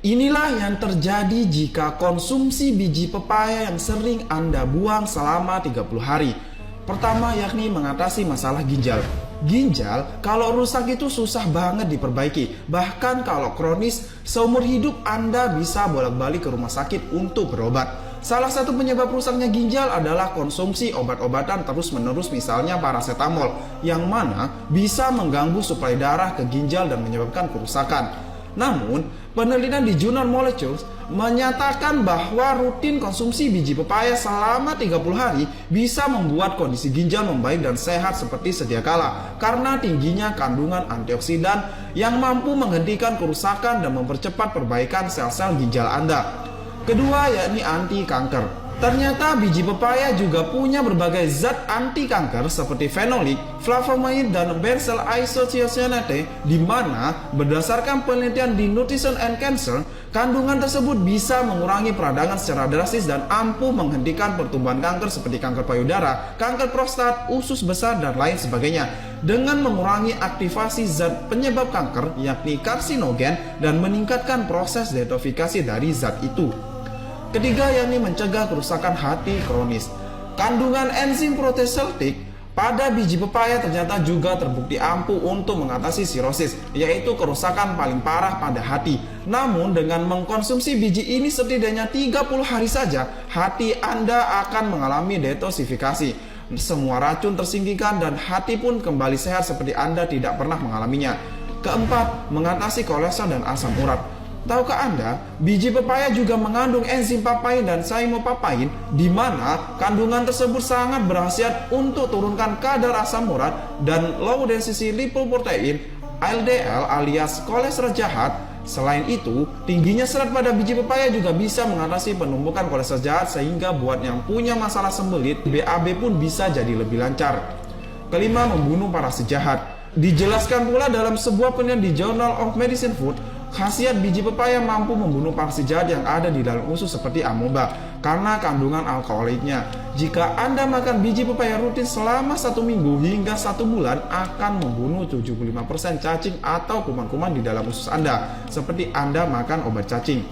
Inilah yang terjadi jika konsumsi biji pepaya yang sering Anda buang selama 30 hari. Pertama yakni mengatasi masalah ginjal. Ginjal kalau rusak itu susah banget diperbaiki. Bahkan kalau kronis, seumur hidup Anda bisa bolak-balik ke rumah sakit untuk berobat. Salah satu penyebab rusaknya ginjal adalah konsumsi obat-obatan terus-menerus, misalnya paracetamol, yang mana bisa mengganggu suplai darah ke ginjal dan menyebabkan kerusakan. Namun, penelitian di jurnal Molecules menyatakan bahwa rutin konsumsi biji pepaya selama 30 hari bisa membuat kondisi ginjal membaik dan sehat seperti sedia kala karena tingginya kandungan antioksidan yang mampu menghentikan kerusakan dan mempercepat perbaikan sel-sel ginjal Anda. Kedua yakni anti kanker. Ternyata biji pepaya juga punya berbagai zat anti kanker seperti fenolik, flavonoid, dan benzyl isocyanate, di mana berdasarkan penelitian di Nutrition and Cancer, kandungan tersebut bisa mengurangi peradangan secara drastis dan ampuh menghentikan pertumbuhan kanker seperti kanker payudara, kanker prostat, usus besar, dan lain sebagainya, dengan mengurangi aktivasi zat penyebab kanker yakni karsinogen dan meningkatkan proses detoksifikasi dari zat itu. Ketiga yakni mencegah kerusakan hati kronis. Kandungan enzim proteoseltik pada biji pepaya ternyata juga terbukti ampuh untuk mengatasi sirosis, yaitu kerusakan paling parah pada hati. Namun dengan mengkonsumsi biji ini setidaknya 30 hari saja, hati Anda akan mengalami detoksifikasi. Semua racun tersingkirkan dan hati pun kembali sehat seperti Anda tidak pernah mengalaminya. Keempat, mengatasi kolesterol dan asam urat. Tahukah Anda, biji pepaya juga mengandung enzim papain dan saimopapain, di mana kandungan tersebut sangat berkhasiat untuk turunkan kadar asam urat dan low density lipoprotein (LDL) alias kolesterol jahat. Selain itu, tingginya serat pada biji pepaya juga bisa mengatasi penumpukan kolesterol jahat sehingga buat yang punya masalah sembelit, BAB pun bisa jadi lebih lancar. Kelima, membunuh parasit jahat. Dijelaskan pula dalam sebuah penelitian di Journal of Medicine Food, khasiat biji pepaya mampu membunuh parasit jahat yang ada di dalam usus seperti amoeba karena kandungan alkaloidnya. Jika Anda makan biji pepaya rutin selama 1 minggu hingga 1 bulan, akan membunuh 75% cacing atau kuman-kuman di dalam usus Anda, seperti Anda makan obat cacing.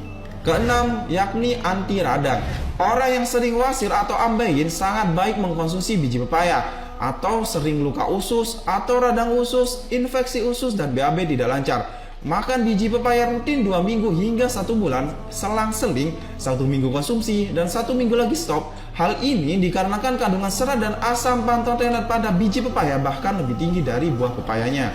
Keenam, yakni anti radang. Orang yang sering wasir atau ambeien sangat baik mengkonsumsi biji pepaya, atau sering luka usus atau radang usus, infeksi usus, dan BAB tidak lancar. Makan biji pepaya rutin 2 minggu hingga 1 bulan, selang-seling 1 minggu konsumsi dan 1 minggu lagi stop. Hal ini dikarenakan kandungan serat dan asam pantotenat pada biji pepaya bahkan lebih tinggi dari buah pepayanya.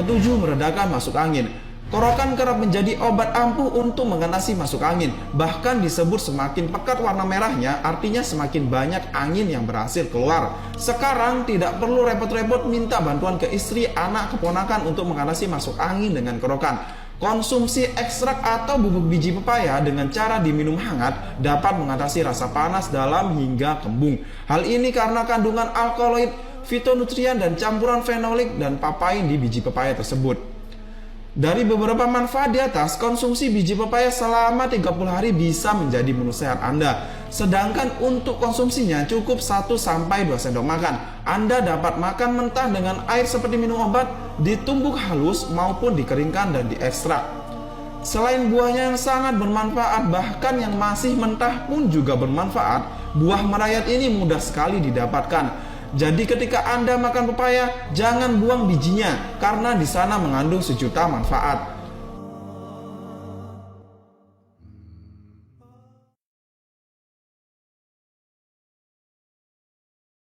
Ketujuh, meredakan masuk angin. Korokan kerap menjadi obat ampuh untuk mengatasi masuk angin. Bahkan disebut semakin pekat warna merahnya, artinya semakin banyak angin yang berhasil keluar. Sekarang tidak perlu repot-repot minta bantuan ke istri, anak, keponakan untuk mengatasi masuk angin dengan korokan. Konsumsi ekstrak atau bubuk biji pepaya dengan cara diminum hangat dapat mengatasi rasa panas dalam hingga kembung. Hal ini karena kandungan alkaloid, fitonutrien, dan campuran fenolik dan papain di biji pepaya tersebut. Dari beberapa manfaat di atas, konsumsi biji pepaya selama 30 hari bisa menjadi menu sehat Anda. Sedangkan untuk konsumsinya cukup 1-2 sendok makan. Anda dapat makan mentah dengan air seperti minum obat, ditumbuk halus maupun dikeringkan dan diekstrak. Selain buahnya yang sangat bermanfaat, bahkan yang masih mentah pun juga bermanfaat. Buah merayat ini mudah sekali didapatkan. Jadi ketika Anda makan pepaya, jangan buang bijinya karena di sana mengandung sejuta manfaat.